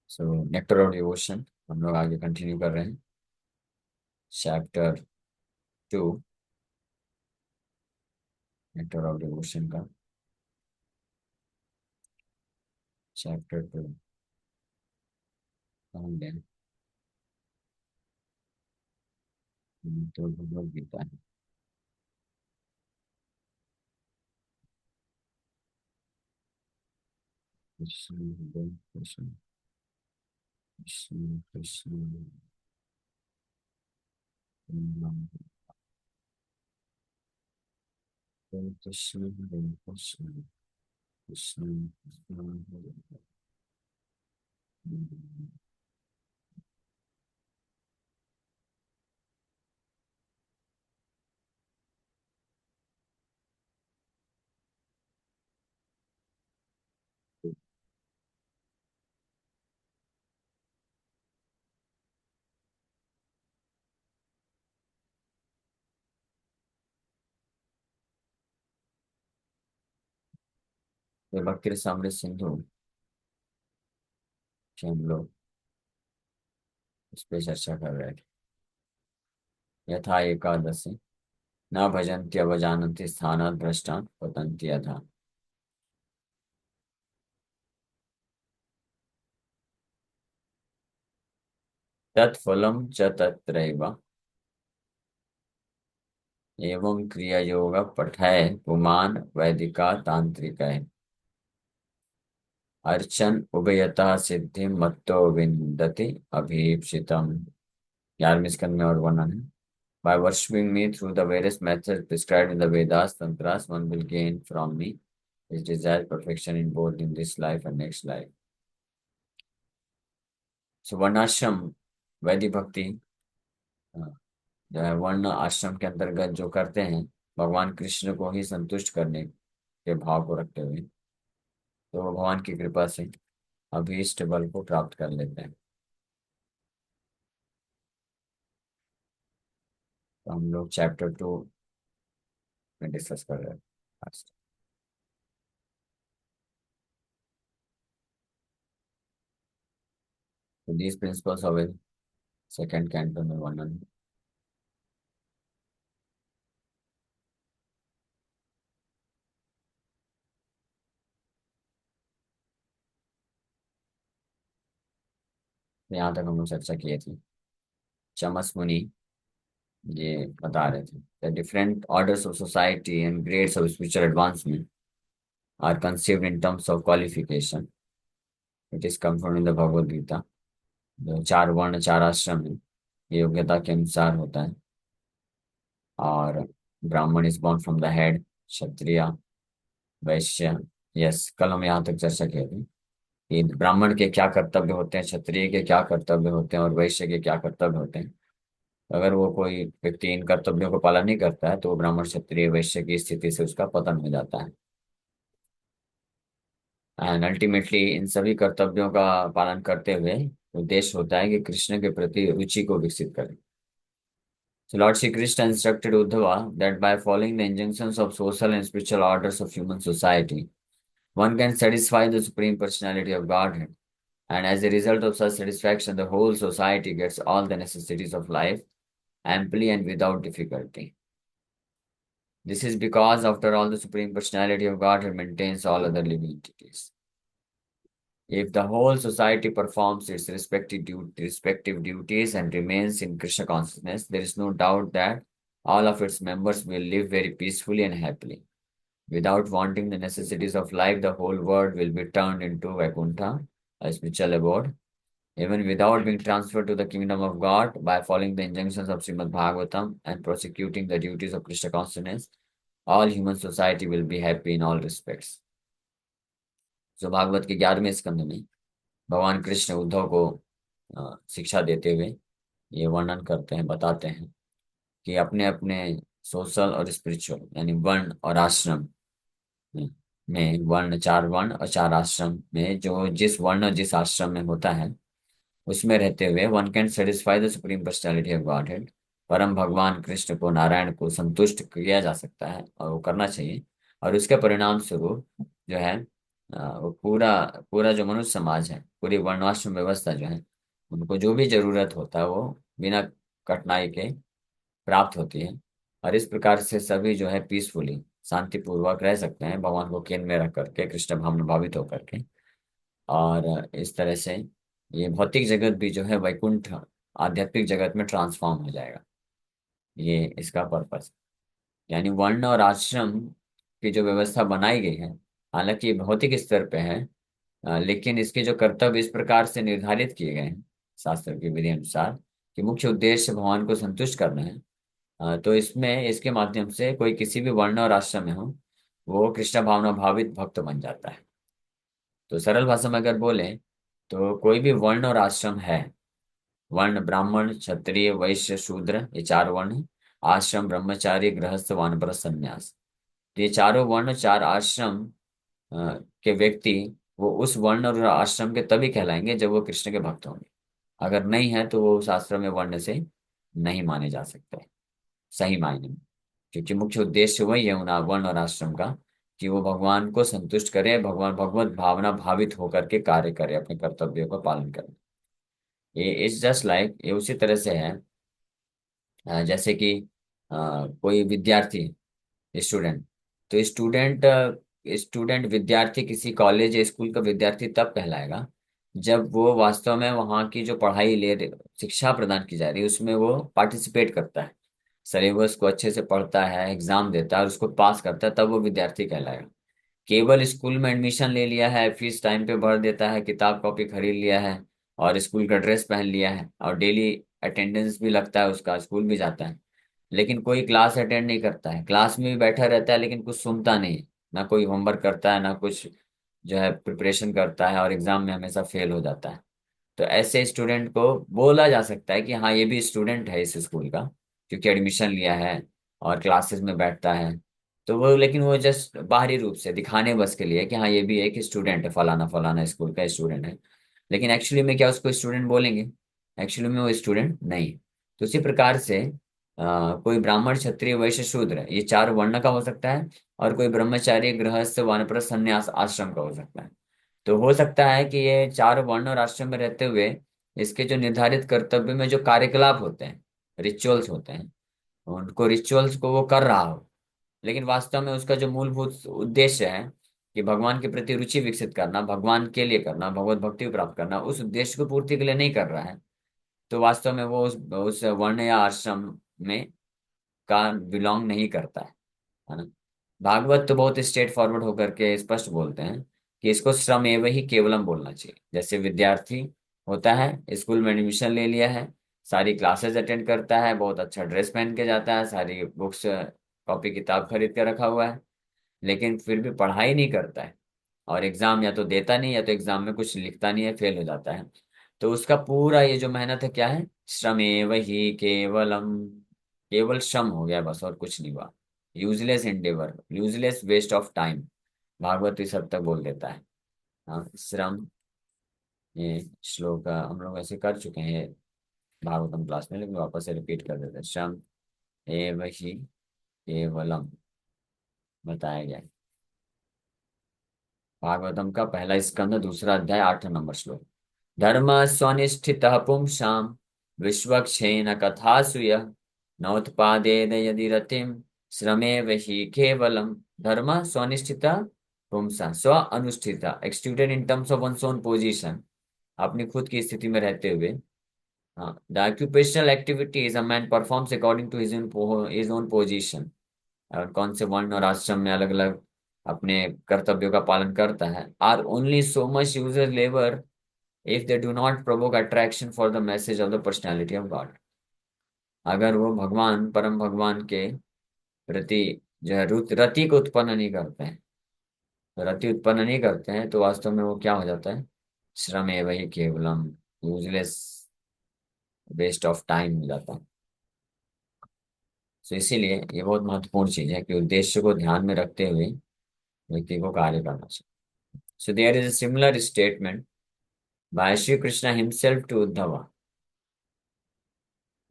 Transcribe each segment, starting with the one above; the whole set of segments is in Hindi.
सो नेक्टर ऑफ डिवोशन हम लोग आगे कंटिन्यू कर रहे हैं। चैप्टर 2, नेक्टर ऑफ डिवोशन का चैप्टर 2 हमने तो भगवद गीता है। कृष्ण कृष्ण कृष्ण कृष्ण कृष्ण कृष्ण कृष्ण कृष्ण। ये भक्ति सामने सिंधु कि हम लोग इस पे चर्चा कर रहे थे। यथा एकादशी न भजन्ति अवजानन्ति स्थानात् भ्रष्टान् पतन्ति यथा। तत्फलं च तत्रैव एवं क्रियायोग पठय पुमान् वैदिका तांत्रिकैः। अर्चन उभयतः सिद्धि मत्तो विन्दति अभीप्सितम्। 11वें स्कंद में और वर्णन है। By worshipping me through the various methods prescribed in the Vedas, Tantras, one will gain from me his desired perfection in both in this life and next life. So वर्णाश्रम वैदिक भक्ति जो है वर्ण आश्रम के अंतर्गत जो करते हैं भगवान कृष्ण को ही संतुष्ट करने के भाव को रखते हुए, तो वो भगवान की कृपा से अभीष्ट बल को प्राप्त कर लेते हैं। तो हम लोग चैप्टर 2 में डिस्कस कर रहे हैं आज। तो these principles of a second canto में वर्णन है। यहाँ तक हम लोग चर्चा किए थे। चमस मुनि ये बता रहे थे the different orders of society and grades of spiritual advancement are conceived in terms of qualification. It is confirm in the Bhagavad Gita. जो चार वर्ण चार आश्रम है ये योग्यता के अनुसार होता है। और Brahmin is born from the head, Kshatriya, Vaishya. Yes, कल हम यहाँ तक चर्चा किए थे कि ब्राह्मण के क्या कर्तव्य होते हैं, क्षत्रिय के क्या कर्तव्य होते हैं और वैश्य के क्या कर्तव्य होते हैं। अगर वो कोई व्यक्ति इन कर्तव्यों को पालन नहीं करता है तो वो ब्राह्मण क्षत्रिय वैश्य की स्थिति से उसका पतन हो जाता है। एंड अल्टीमेटली इन सभी कर्तव्यों का पालन करते हुए उद्देश्य होता है कि कृष्ण के प्रति रुचि को विकसित करें। So Lord Shri Krishna instructed Uddhava that by following the injunctions of social and spiritual orders of human society, one can satisfy the Supreme Personality of Godhead. And as a result of such satisfaction, the whole society gets all the necessities of life amply and without difficulty. This is because, after all, the Supreme Personality of Godhead maintains all other living entities. If the whole society performs its respective duties and remains in Krishna consciousness, there is no doubt that all of its members will live very peacefully and happily. Without wanting the necessities of life, the whole world will be turned into Vaikuntha, a spiritual abode. Even without being transferred to the kingdom of God, by following the injunctions of Srimad Bhagavatam and prosecuting the duties of Krishna consciousness, all human society will be happy in all respects. जो भागवत के 11वें स्कंद में भगवान कृष्ण उद्धव को शिक्षा देते हुए ये वर्णन करते हैं, बताते हैं कि अपने अपने सोशल और स्पिरिचुअल यानी वर्ण और आश्रम में वर्ण चार वर्ण और चार आश्रम में जो जिस वर्ण और जिस आश्रम में होता है उसमें रहते हुए one can satisfy the Supreme Personality of godhead. परम भगवान कृष्ण को, नारायण को संतुष्ट किया जा सकता है और वो करना चाहिए। और उसके परिणाम स्वरूप जो है वो पूरा पूरा जो मनुष्य समाज है, पूरी वर्णाश्रम व्यवस्था जो है, उनको जो भी जरूरत होता है वो बिना कठिनाई के प्राप्त होती है। और इस प्रकार से सभी जो है पीसफुली, शांतिपूर्वक रह सकते हैं, भगवान को केंद्र में रख करके, कृष्ण भावना भावित होकर के। और इस तरह से ये भौतिक जगत भी जो है वैकुंठ आध्यात्मिक जगत में ट्रांसफॉर्म हो जाएगा। ये इसका पर्पस, यानी वर्ण और आश्रम की जो व्यवस्था बनाई गई है, हालांकि ये भौतिक स्तर पे है, लेकिन इसके जो कर्तव्य इस प्रकार से निर्धारित किए गए हैं शास्त्र की विधि अनुसार, कि मुख्य उद्देश्य भगवान को संतुष्ट करना है। तो इसमें इसके माध्यम से कोई किसी भी वर्ण और आश्रम में हो, वो कृष्ण भावना भावित भक्त बन जाता है। तो सरल भाषा में अगर बोले, तो कोई भी वर्ण और आश्रम है, वर्ण ब्राह्मण क्षत्रिय वैश्य शूद्र, ये चार वर्ण हैं। आश्रम ब्रह्मचारी गृहस्थ वानप्रस्थ संन्यास। तो ये चारों वर्ण चार आश्रम के व्यक्ति, वो उस वर्ण और आश्रम के तभी कहलाएंगे जब वो कृष्ण के भक्त होंगे। अगर नहीं है तो वो उस आश्रम में वर्ण से नहीं माने जा सकते सही मायने में। क्योंकि मुख्य उद्देश्य वही है उन वर्ण और आश्रम का, कि वो भगवान को संतुष्ट करे, भगवान भगवत भावना भावित होकर के कार्य करे, अपने कर्तव्यों का पालन करे। ये इट्स जस्ट लाइक, ये उसी तरह से है जैसे कि कोई विद्यार्थी, स्टूडेंट। तो स्टूडेंट विद्यार्थी किसी कॉलेज या स्कूल का विद्यार्थी तब कहलाएगा जब वो वास्तव में वहाँ की जो पढ़ाई शिक्षा प्रदान की जा रही है उसमें वो पार्टिसिपेट करता है, सिलेबस को अच्छे से पढ़ता है, एग्जाम देता है और उसको पास करता है, तब वो विद्यार्थी कहलाएगा। केवल स्कूल में एडमिशन ले लिया है, फीस टाइम पे भर देता है, किताब कॉपी खरीद लिया है और स्कूल का ड्रेस पहन लिया है और डेली अटेंडेंस भी लगता है, उसका स्कूल भी जाता है, लेकिन कोई क्लास अटेंड नहीं करता है, क्लास में भी बैठा रहता है लेकिन कुछ सुनता नहीं है, ना कोई होमवर्क करता है, ना कुछ जो है प्रिपरेशन करता है, और एग्जाम में हमेशा फेल हो जाता है। तो ऐसे स्टूडेंट को बोला जा सकता है कि हाँ ये भी स्टूडेंट है इस स्कूल का, क्योंकि एडमिशन लिया है और क्लासेस में बैठता है। तो वो, लेकिन वो जस्ट बाहरी रूप से दिखाने बस के लिए कि हाँ ये भी एक स्टूडेंट है, फलाना फलाना स्कूल का स्टूडेंट है, लेकिन एक्चुअली में क्या उसको स्टूडेंट बोलेंगे? एक्चुअली में वो स्टूडेंट नहीं है। तो उसी प्रकार से कोई ब्राह्मण क्षत्रिय वैश्य शूद्र, ये चार वर्ण का हो सकता है, और कोई ब्रह्मचारी गृहस्थ वानप्रस्थ संन्यास आश्रम का हो सकता है। तो हो सकता है कि ये चार वर्ण और आश्रम में रहते हुए इसके जो निर्धारित कर्तव्य में जो कार्यकलाप होते हैं, रिचुअल्स होते हैं, उनको रिचुअल्स को वो कर रहा हो, लेकिन वास्तव में उसका जो मूलभूत उद्देश्य है कि भगवान के प्रति रुचि विकसित करना, भगवान के लिए करना, भगवत भक्ति को प्राप्त करना, उस उद्देश्य को पूर्ति के लिए नहीं कर रहा है, तो वास्तव में वो उस वर्ण या आश्रम में का बिलोंग नहीं करता है ना। भागवत तो बहुत स्ट्रेट फॉरवर्ड होकर के स्पष्ट बोलते हैं कि इसको श्रम एवं ही केवलम बोलना चाहिए। जैसे विद्यार्थी होता है, स्कूल में एडमिशन ले लिया है, सारी क्लासेस अटेंड करता है, बहुत अच्छा ड्रेस पहन के जाता है, सारी बुक्स कॉपी किताब खरीद के रखा हुआ है, लेकिन फिर भी पढ़ाई नहीं करता है, और एग्जाम या तो देता नहीं, या तो एग्जाम में कुछ लिखता नहीं है, फेल हो जाता है। तो उसका पूरा ये जो मेहनत है क्या है? श्रम एव ही केवलम, केवल श्रम हो गया बस, और कुछ नहीं हुआ। Useless endeavour, useless waste of time, Bhagavat इस हद तक बोल देता है। हाँ, श्रम, ये श्लोक हम लोग ऐसे कर चुके हैं भागवतम क्लास में, लेकिन वापस से रिपीट कर देते हैं। श्रम एव ही केवलम बताया गया है। भागवतम का पहला स्कंद दूसरा अध्याय 8 नंबर श्लोक। धर्म स्वनिष्ठित पुंसाम विश्वक्षेण कथासु यः नोत्पादेद यदि रतिम श्रमेव हि केवलम। धर्म स्वनिष्ठित पुंसा, स्व अनुष्ठित, executed in terms of one's own position, अपनी खुद की स्थिति में रहते हुए। हाँ, the occupational activities a man performs according to his own position. और कौन से वर्ण और आश्रम में अलग अलग अपने कर्तव्यों का पालन करता है, are only so much useless labour if they do not provoke attraction for the message of the personality of God. अगर वो भगवान, परम भगवान के प्रति जो है रति को उत्पन्न नहीं करते हैं, तो रति उत्पन्न नहीं करते हैं, तो वास्तव में वो क्या हो जाता है? श्रम एव ही केवलम, यूजलेस वेस्ट ऑफ टाइम हो जाता है। तो इसीलिए ये बहुत महत्वपूर्ण चीज है कि उद्देश्य को ध्यान में रखते हुए व्यक्ति को कार्य करना चाहिए। So there is a similar statement by Shri Krishna himself to Uddhava,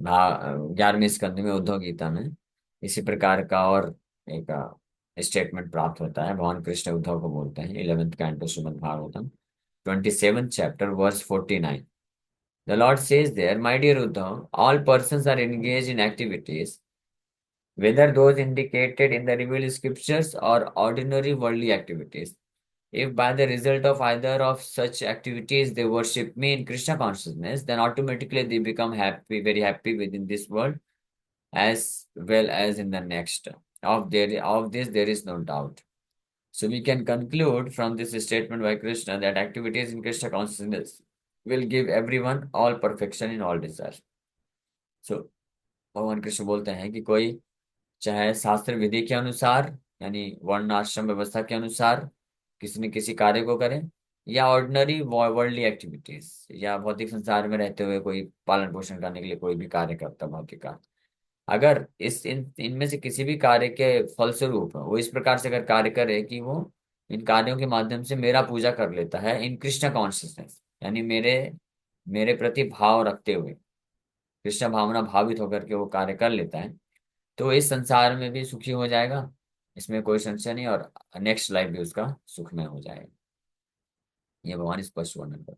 11वें स्कंद में, उद्धव गीता में, इसी प्रकार का और एक स्टेटमेंट प्राप्त होता है। भगवान कृष्ण उद्धव को बोलते हैं, 11th canto Shrimad Bhagavatam 27th chapter verse 49। The Lord says there, my dear Uddhava, all persons are engage in activities, whether those indicated in the revealed scriptures or ordinary worldly activities. If by the result of either of such activities they worship me in Krishna consciousness, then automatically they become happy, very happy within this world as well as in the next. Of this there is no doubt. So we can conclude from this statement by Krishna that activities in Krishna consciousness will give everyone all perfection in all desires. So भगवान कृष्ण बोलते हैं कि कोई चाहे शास्त्र विधि के अनुसार, यानी वर्ण आश्रम व्यवस्था के अनुसार किसी न किसी कार्य को करे, या ऑर्डिनरी वर्ल्डली एक्टिविटीज, या भौतिक संसार में रहते हुए कोई पालन पोषण करने के लिए कोई भी कार्य करता भौतिक कार्य, अगर इनमें से किसी भी कार्य के फलस्वरूप वो इस प्रकार से अगर कार्य करे कि वो इन कार्यों के माध्यम से मेरा पूजा कर लेता है इन कृष्ण कॉन्शियसनेस, यानी मेरे मेरे प्रति भाव रखते हुए, कृष्ण भावना भावित होकर के वो कार्य कर लेता है, तो इस संसार में भी सुखी हो जाएगा, इसमें कोई संशय नहीं, और नेक्स्ट लाइफ भी उसका सुखमय हो जाएगा। ये भगवान स्पष्ट वर्णन कर।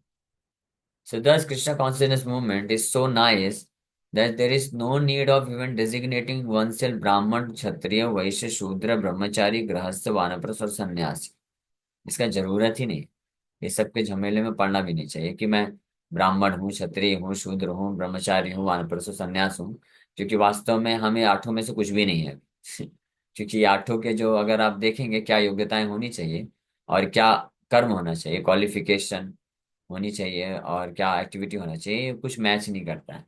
So thus Krishna consciousness movement is so nice that there is no need of even designating oneself Brahman, Kshatriya, Vaishya, Shudra, Brahmachari, Grahastha, वानप्रस्थ और सन्यासी। इसका जरूरत ही नहीं, ये सब के झमेले में पड़ना भी नहीं चाहिए कि मैं ब्राह्मण हूँ, क्षत्रिय हूँ, शूद्र हूँ, ब्रह्मचारी हूँ, वानप्रस्थ सन्यास हूँ, क्योंकि वास्तव में हमें आठों में से कुछ भी नहीं है। क्योंकि ये आठों के जो अगर आप देखेंगे क्या योग्यताएं होनी चाहिए और क्या कर्म होना चाहिए, क्वालिफिकेशन होनी चाहिए और क्या एक्टिविटी होना चाहिए, ये कुछ मैच नहीं करता है।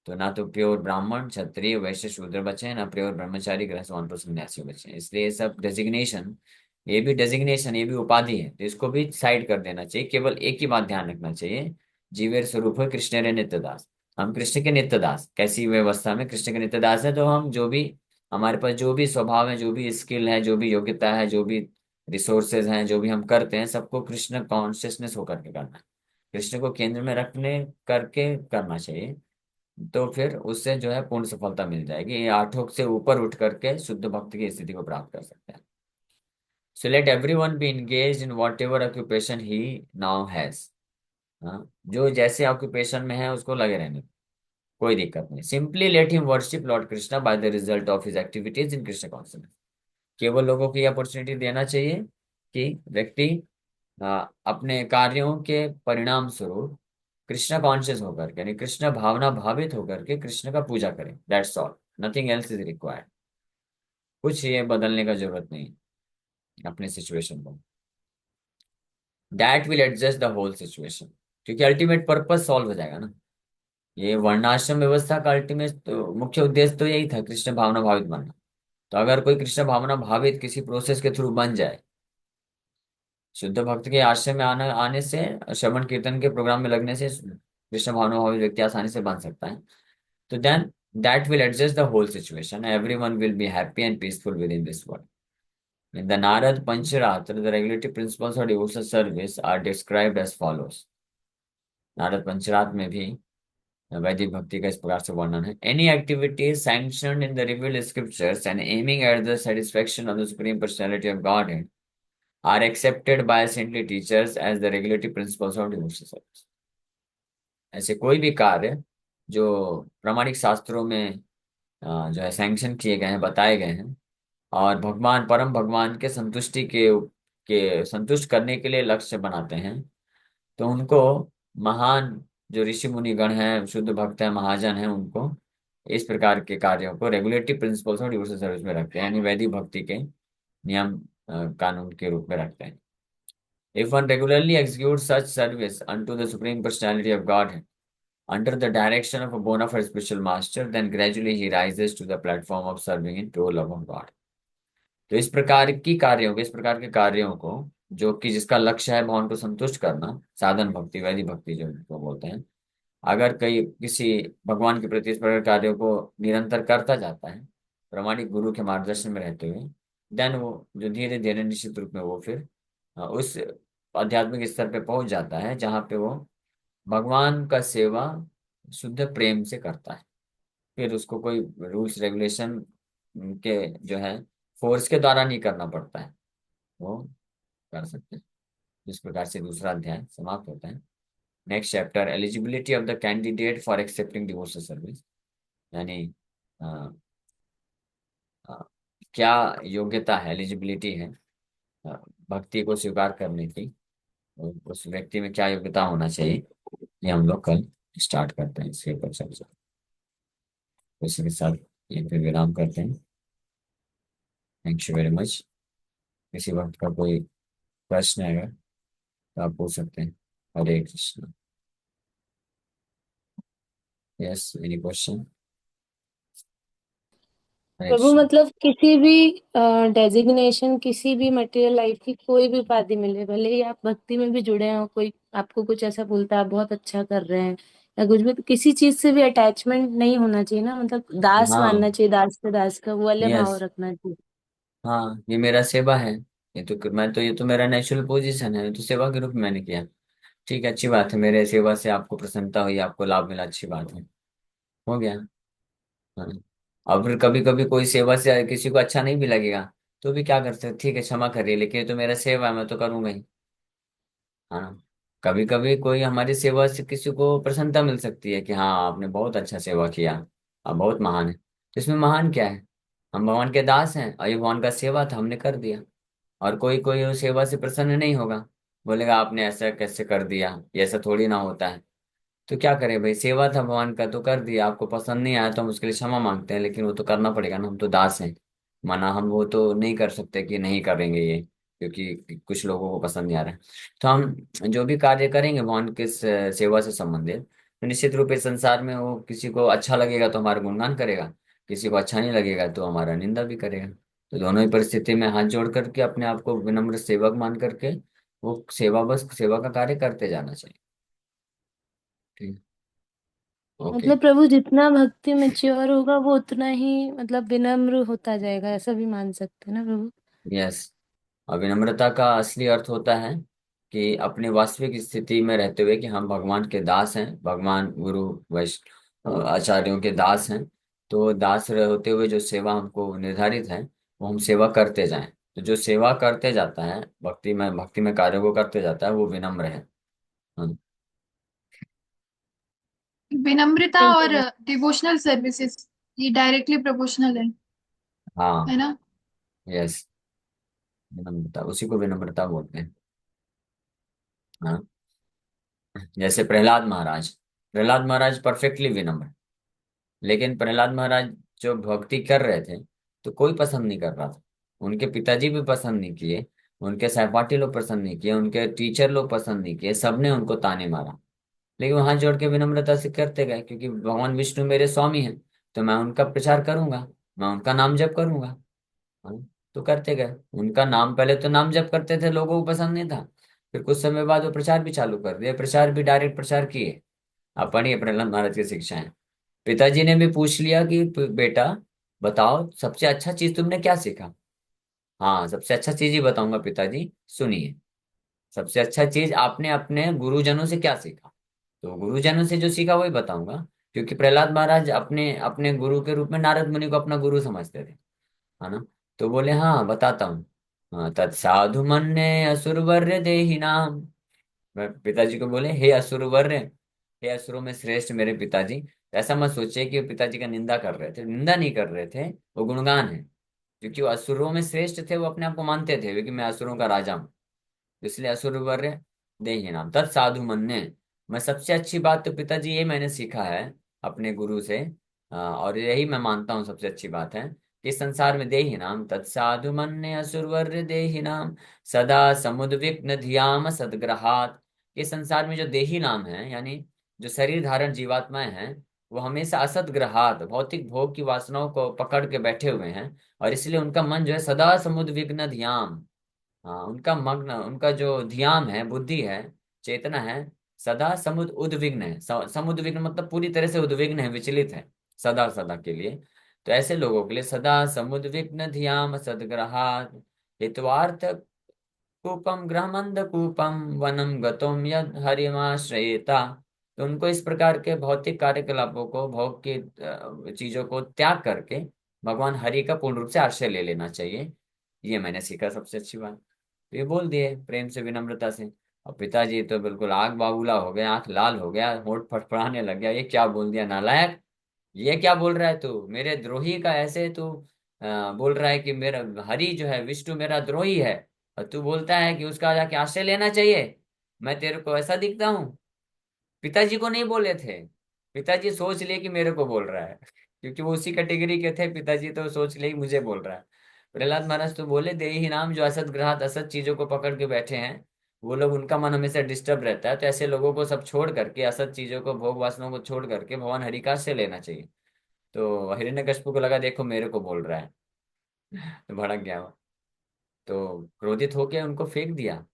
तो ना तो प्योर ब्राह्मण, क्षत्रिय, वैश्य, शूद्र बचे हैं, ना प्योर ब्रह्मचारी, गृहस्थ, वानप्रस्थ, सन्यासी बचे हैं। इसलिए ये सब डेजिग्नेशन, ये भी उपाधि है, तो इसको भी साइड कर देना चाहिए। केवल एक ही बात ध्यान रखना चाहिए, जीवेर स्वरूप है कृष्ण रे नित्य दास। हम कृष्ण के नित्य दास, कैसी व्यवस्था में कृष्ण के नित्य दास है, तो हम जो भी हमारे पास जो भी स्वभाव है, जो भी स्किल है, जो भी योग्यता है, जो भी रिसोर्सेज हैं, जो भी हम करते हैं, सबको कृष्ण कॉन्शियसनेस होकर के करना है, कृष्ण को केंद्र में रखने करके करना चाहिए। तो फिर उससे जो है पूर्ण सफलता मिल जाएगी, ये आठों से ऊपर उठ करके शुद्ध भक्ति की स्थिति को प्राप्त कर सकते हैं। So let everyone be engaged in whatever occupation he now has. हाँ, जो जैसे ऑक्यूपेशन में है उसको लगे रहने दो, कोई दिक्कत नहीं। Simply let him worship Lord Krishna by the result of his activities in Krishna consciousness. केवल लोगों को यह अपॉर्चुनिटी देना चाहिए कि व्यक्ति अपने कार्यों के परिणाम स्वरूप कृष्ण कॉन्शियस होकर के, यानी कृष्ण भावना भावित होकर के कृष्ण का पूजा करें। That's all, nothing else is required. कुछ ये बदलने का जरूरत नहीं अपने सिचुएशन को। That will adjust the whole situation, क्योंकि अल्टीमेट पर्पस सॉल्व हो जाएगा ना। ये वर्णाश्रम व्यवस्था का अल्टीमेट तो मुख्य उद्देश्य तो यही था, कृष्ण भावना भावित बनना। तो अगर कोई कृष्ण भावना भावित किसी प्रोसेस के थ्रू बन जाए, शुद्ध भक्त के आश्रम में आने से, श्रवण कीर्तन के प्रोग्राम में लगने से कृष्ण भावना भावित व्यक्ति आसानी से बन सकता है। तो then that will adjust the whole situation, everyone will be happy and peaceful within this world. In the Narad Pancharatra, the regulative principles of devotional service are described as follows. Narada Pancharatra में भी वैदिक भक्ति का इस प्रकार से वर्णन है। Any activity sanctioned in the revealed scriptures and aiming at the satisfaction of the Supreme Personality of Godhead are accepted by saintly teachers as the regulative principles of devotional service. ऐसे कोई भी कार्य जो प्रामाणिक शास्त्रों में जो है सैंक्शन किए गए हैं, बताए गए हैं, और भगवान परम भगवान के संतुष्टि के संतुष्ट करने के लिए लक्ष्य बनाते हैं, तो उनको महान जो ऋषि मुनि गण हैं, शुद्ध भक्त हैं, महाजन हैं, उनको इस प्रकार के कार्यों को रेगुलेटरी प्रिंसिपल्स और डिवोशनल सर्विस में रखते हैं, यानी वैदिक भक्ति के नियम कानून के रूप में रखते हैं। If one regularly execute such service unto the supreme personality of Godhead under the direction of a bona fide spiritual master, then gradually he rises to the platform of serving in pure love of God. तो इस प्रकार के कार्यों को जो कि जिसका लक्ष्य है भगवान को संतुष्ट करना, साधन भक्ति, वैदिक भक्ति जो को बोलते हैं, अगर कई किसी भगवान के प्रति इस प्रकार के कार्यों को निरंतर करता जाता है प्रामाणिक गुरु के मार्गदर्शन में रहते हुए, देन वो जो धीरे धीरे निश्चित रूप में वो फिर उस आध्यात्मिक स्तर पे पहुंच जाता है जहाँ पे वो भगवान का सेवा शुद्ध प्रेम से करता है। फिर उसको कोई रूल्स रेगुलेशन के जो है फोर्स के द्वारा नहीं करना पड़ता है, वो कर सकते हैं। इस प्रकार से दूसरा अध्याय समाप्त होता है। Next chapter, eligibility of the candidate for accepting devotional service, यानी अ, अ, क्या योग्यता है, एलिजिबिलिटी है अ, भक्ति को स्वीकार करने की, उस व्यक्ति में क्या योग्यता होना चाहिए, ये हम लोग कल स्टार्ट करते हैं इसके ऊपर चर्चा। तो इसी के साथ ये फिर विराम करते हैं। Thank you very much. किसी वक्त का कोई प्रश्न है अगर, तो आप पूछ सकते हैं। Hare Krishna. Yes, any question? Hare Prabhu Krishna. मतलब किसी भी डेजिग्नेशन, किसी भी मटेरियल लाइफ की कोई भी उपाधि मिले, भले ही आप भक्ति में भी जुड़े हो, कोई आपको कुछ ऐसा बोलता है आप बहुत अच्छा कर रहे हैं या कुछ भी, तो किसी चीज से भी अटैचमेंट नहीं होना चाहिए ना, मतलब दास हाँ। मानना चाहिए, दास का दास का वो वाले यस। भाव रखना चाहिए। हाँ, ये मेरा सेवा है। ये तो मेरा नेचुरल पोजीशन है, ये तो सेवा के रूप में मैंने किया। ठीक है, अच्छी बात है, मेरे सेवा से आपको प्रसन्नता हुई, आपको लाभ मिला, अच्छी बात है। हो गया। हाँ। अब फिर कभी कभी कोई सेवा से किसी को अच्छा नहीं भी लगेगा, तो भी क्या कर सकते, ठीक है क्षमा करिए, लेकिन ये तो मेरा सेवा है, मैं तो करूंगा ही। हाँ। कभी कभी कोई हमारी सेवा से किसी को प्रसन्नता मिल सकती है कि हाँ आपने बहुत अच्छा सेवा किया, आप बहुत महान है। तो इसमें महान क्या है? हम भगवान के दास हैं और ये भगवान का सेवा था, हमने कर दिया। और कोई कोई उस सेवा से प्रसन्न नहीं होगा, बोलेगा आपने ऐसा कैसे कर दिया, ये ऐसा थोड़ी ना होता है। तो क्या करें भाई, सेवा था भगवान का तो कर दिया, आपको पसंद नहीं आया तो हम उसके लिए क्षमा मांगते हैं, लेकिन वो तो करना पड़ेगा ना, हम तो दास हैं। माना हम वो तो नहीं कर सकते कि नहीं करेंगे ये, क्योंकि कुछ लोगों को पसंद नहीं आ रहा है। तो हम जो भी कार्य करेंगे भगवान के सेवा से संबंधित, तो निश्चित रूप से संसार में वो किसी को अच्छा लगेगा तो हमारा गुणगान करेगा, किसी को अच्छा नहीं लगेगा तो हमारा निंदा भी करेगा। तो दोनों ही परिस्थिति में हाथ जोड़ करके अपने आप को विनम्र सेवक मान करके वो सेवा, बस सेवा का कार्य करते जाना चाहिए। ठीक। ओके। मतलब प्रभु जितना भक्ति में च्योर होगा वो उतना ही मतलब विनम्र होता जाएगा, ऐसा भी मान सकते हैं ना प्रभु? यस। और विनम्रता का असली अर्थ होता है कि अपनी वास्तविक स्थिति में रहते हुए कि हम भगवान के दास हैं, भगवान गुरु वैष्णव आचार्यों के दास हैं। तो दास होते हुए जो सेवा हमको निर्धारित है, वो हम सेवा करते जाएं। तो जो सेवा करते जाता है, भक्ति में कार्यों को करते जाता है, वो विनम्र है। हाँ। ठीक विनम्रता है और प्रभु। डिवोशनल सर्विसेज ये डायरेक्टली प्रोपोर्शनल है हाँ। ना। यस। विनम्रता, उसी को विनम्रता बोलते हैं। हाँ। जैसे प्रहलाद महाराज परफेक्टली विनम्र, लेकिन प्रहलाद महाराज जो भक्ति कर रहे थे तो कोई पसंद नहीं कर रहा था। उनके पिताजी भी पसंद नहीं किए, उनके सहपाठी लोग पसंद नहीं किए, उनके टीचर लोग पसंद नहीं किए, सबने उनको ताने मारा। लेकिन वो हाथ जोड़ के विनम्रता से करते गए, क्योंकि भगवान विष्णु मेरे स्वामी हैं, तो मैं उनका प्रचार करूंगा, मैं उनका नाम जप करूंगा। हाँ। तो करते गए उनका नाम, पहले तो नाम जप करते थे, लोगों को पसंद नहीं था। फिर कुछ समय बाद वो प्रचार भी चालू कर दिया, प्रचार भी डायरेक्ट प्रचार किए। आप पढ़िए प्रहलाद महाराज की शिक्षाएं। पिताजी ने भी पूछ लिया कि बेटा बताओ सबसे अच्छा चीज तुमने क्या सीखा। हाँ, सबसे अच्छा चीज ही बताऊंगा पिताजी, सुनिए। सबसे अच्छा चीज आपने अपने गुरुजनों से क्या सीखा। तो गुरुजनों से जो सीखा वही बताऊंगा, क्योंकि प्रहलाद महाराज अपने अपने गुरु के रूप में नारद मुनि को अपना गुरु समझते थे, है ना। तो बोले हाँ बताता हूँ। हाँ, तत्साधु मन्ये असुरवर्य देहि नाम। मैं पिताजी को बोले हे असुरवर्य, हे असुरों में श्रेष्ठ मेरे पिताजी। तो ऐसा मत सोचिए कि वो पिताजी का निंदा कर रहे थे, निंदा नहीं कर रहे थे, वो गुणगान है। क्योंकि वो असुरों में श्रेष्ठ थे, वो अपने आप को मानते थे कि मैं असुरों का राजा हूँ, इसलिए असुरवर्य देहि नाम तत्साधु मन्ये। मैं सबसे अच्छी बात तो पिताजी ये मैंने सीखा है अपने गुरु से, और यही मैं मानता हूँ सबसे अच्छी बात है कि इस संसार में देहि नाम तत्साधु मन्ये असुरवर्य देहि नाम सदा समुद्विग्न धियाम सदग्रहात्। इस संसार में जो देही नाम है, यानी जो शरीर धारण जीवात्माएं हैं, वो हमेशा असदग्रहात भौतिक भोग की वासनाओं को पकड़ के बैठे हुए हैं, और इसलिए उनका मन जो है सदा समुद्विग्न धियाम। हाँ, उनका मग्न, उनका जो ध्यान है, बुद्धि है, चेतना है, सदा समुद उद्विग्न है। समुद्विग्न मतलब पूरी तरह से उद्विग्न है, विचलित है, सदा सदा के लिए। तो ऐसे लोगों के लिए सदा समुद्विग्न धियाम सदग्रहात् हित्वार्थ कूपम गृहमंद कूपम वनम गतोम यद हरिमाश्रयेता। तो उनको इस प्रकार के भौतिक कार्यकलापों को, भोग की चीजों को त्याग करके भगवान हरि का पूर्ण रूप से आश्रय ले लेना चाहिए। ये मैंने सीखा सबसे अच्छी बात। तो ये बोल दिए प्रेम से, विनम्रता से। और पिताजी तो बिल्कुल आग बाबूला हो गया, आंख लाल हो गया, होंठ फड़फड़ाने लग गया, ये क्या बोल दिया नालायक। ये क्या बोल रहा है तू, मेरे द्रोही का ऐसे तू बोल रहा है कि मेरा हरि जो है, विष्णु मेरा द्रोही है, और तू बोलता है कि उसका जाके आश्रय लेना चाहिए। मैं तेरे को ऐसा दिखता हूँ? पिताजी को नहीं बोले थे, पिताजी सोच लिए कि मेरे को बोल रहा है क्योंकि वो उसी कैटेगरी के थे। पिताजी तो सोच लिए कि मुझे बोल रहा है। प्रहलाद महाराज तो बोले, दे ही नाम, जो असत ग्रहात असत चीजों को पकड़ के बैठे हैं, वो लोग, उनका मन हमेशा डिस्टर्ब रहता है, तो ऐसे लोगों को सब छोड़ करके, असत चीजों को, भोग वासनाओं को छोड़ करके भगवान हरि का आश्रय लेना चाहिए। तो हिरण्यकशिपु को लगा देखो मेरे को बोल रहा है, तो भड़क गया वो। तो क्रोधित होकर उनको फेंक दिया।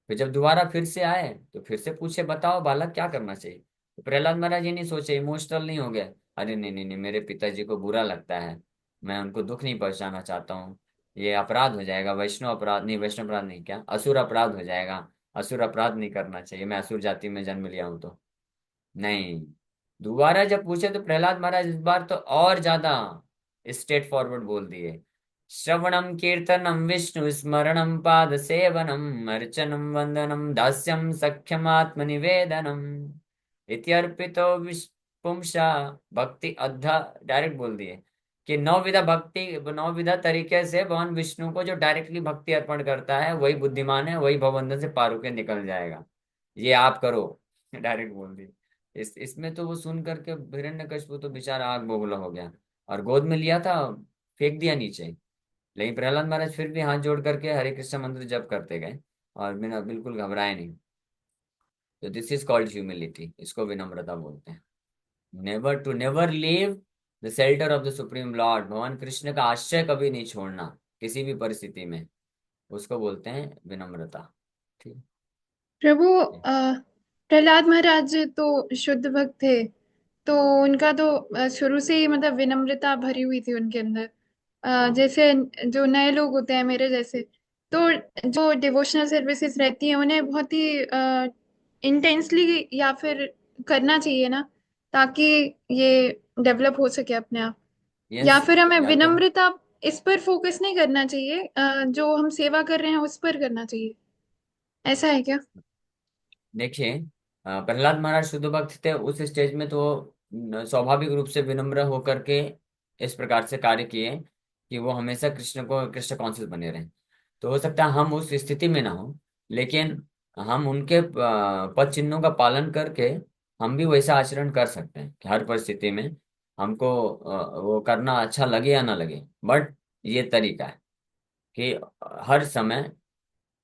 फिर जब दोबारा फिर से आए तो फिर से पूछे, बताओ बालक क्या करना चाहिए। तो प्रहलाद महाराज ये नहीं सोचे, इमोशनल नहीं हो गए, अरे नहीं नहीं नहीं, मेरे पिताजी को बुरा लगता है, मैं उनको दुख नहीं पहुंचाना चाहता हूँ, ये अपराध हो जाएगा, वैष्णव अपराध नहीं, वैष्णव अपराध नहीं, क्या असुर अपराध हो जाएगा, असुर अपराध नहीं करना चाहिए, मैं असुर जाति में जन्म लिया हूं तो। नहीं, दोबारा जब पूछे तो प्रहलाद महाराज इस बार तो और ज्यादा स्ट्रेट फॉरवर्ड बोल दिए। श्रवणम कीर्तनम विष्णु स्मरणम पाद सेवनम अर्चनम वंदनम दास्यम सख्यम आत्मनिवेदनम इत्यर्पितो पुंसा भक्ति अद्धा। डायरेक्ट बोल दिए कि नौविधा भक्ति, नौविधा तरीके से भगवान विष्णु को जो डायरेक्टली भक्ति अर्पण करता है वही बुद्धिमान है, वही भवबंधन से पार होके निकल जाएगा, ये आप करो। डायरेक्ट बोल दिए। इसमें तो वो सुन करके हिरण्यकशिपु तो बेचारा आग बबूला हो गया, और गोद में लिया था, फेंक दिया नीचे। लेकिन प्रहलाद महाराज फिर भी हाथ जोड़ करके हरे कृष्ण मंत्र जप करते गए, और बिना बिल्कुल घबराए नहीं। तो दिस इज कॉल्ड ह्यूमिलिटी, इसको विनम्रता बोलते हैं। Never to never leave the shelter of the Supreme Lord, भगवान कृष्ण का आश्रय कभी नहीं छोड़ना किसी भी परिस्थिति में, उसको बोलते हैं विनम्रता। ठीक प्रभु, है। प्रहलाद महाराज तो शुद्ध भक्त थे, तो उनका तो शुरू से ही मतलब विनम्रता भरी हुई थी उनके अंदर। हाँ। जैसे जो नए लोग होते हैं मेरे जैसे, तो जो डिवोशनल सर्विसेज रहती हैं उन्हें बहुत ही इंटेंसली या फिर करना चाहिए ना, ताकि ये डेवलप हो सके अपने आप। यस। या फिर हमें या तो विनम्रता इस पर फोकस नहीं करना चाहिए, जो हम सेवा कर रहे हैं उस पर करना चाहिए, ऐसा है क्या? देखिए, प्रहलाद महाराज शुद्ध भक्त थे उस स्टेज में, तो स्वाभाविक रूप से विनम्र होकर के इस प्रकार से कार्य किए कि वो हमेशा कृष्ण को, कृष्ण कॉन्शियस बने रहे। तो हो सकता है हम उस स्थिति में ना हो, लेकिन हम उनके पद चिन्हों का पालन करके हम भी वैसा आचरण कर सकते हैं कि हर परिस्थिति में हमको वो करना अच्छा लगे या ना लगे, बट ये तरीका है कि हर समय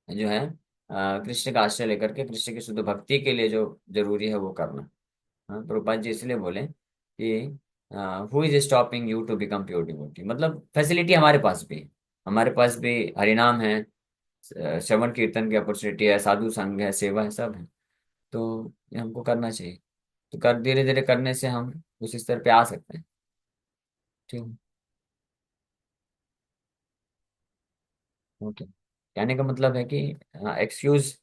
जो है कृष्ण का आश्रय लेकर के कृष्ण की शुद्ध भक्ति के लिए जो जरूरी है वो करना। हाँ, प्रभुपाद जी इसलिए बोले कि who is stopping you to become pure devotee, मतलब फैसिलिटी हमारे पास भी है, हमारे पास भी हरिनाम है, श्रवण कीर्तन की अपॉर्चुनिटी है, साधु संघ है, सेवा है, सब है। तो ये हमको करना चाहिए। तो कर धीरे धीरे करने से हम उस स्तर पे आ सकते हैं। ठीक है। ओके। कहने का मतलब है कि एक्सक्यूज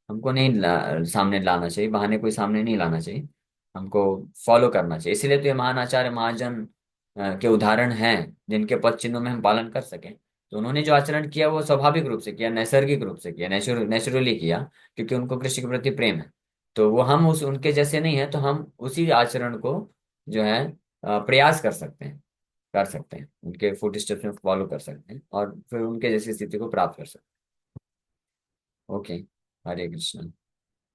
हमको नहीं सामने लाना चाहिए, बहाने कोई सामने नहीं लाना चाहिए, हमको फॉलो करना चाहिए। इसीलिए तो ये महान आचार्य महाजन के उदाहरण हैं जिनके पद चिन्हों में हम पालन कर सकें। तो उन्होंने जो आचरण किया वो स्वाभाविक रूप से किया, नैसर्गिक रूप से किया, नेचुरली किया, क्योंकि उनको कृष्ण के प्रति प्रेम है। तो वो हम उस उनके जैसे नहीं है, तो हम उसी आचरण को जो है प्रयास कर सकते हैं, कर सकते हैं, उनके फुट स्टेप्स में फॉलो कर सकते हैं, और फिर उनके जैसी स्थिति को प्राप्त कर सकते हैं। ओके। हरे कृष्ण।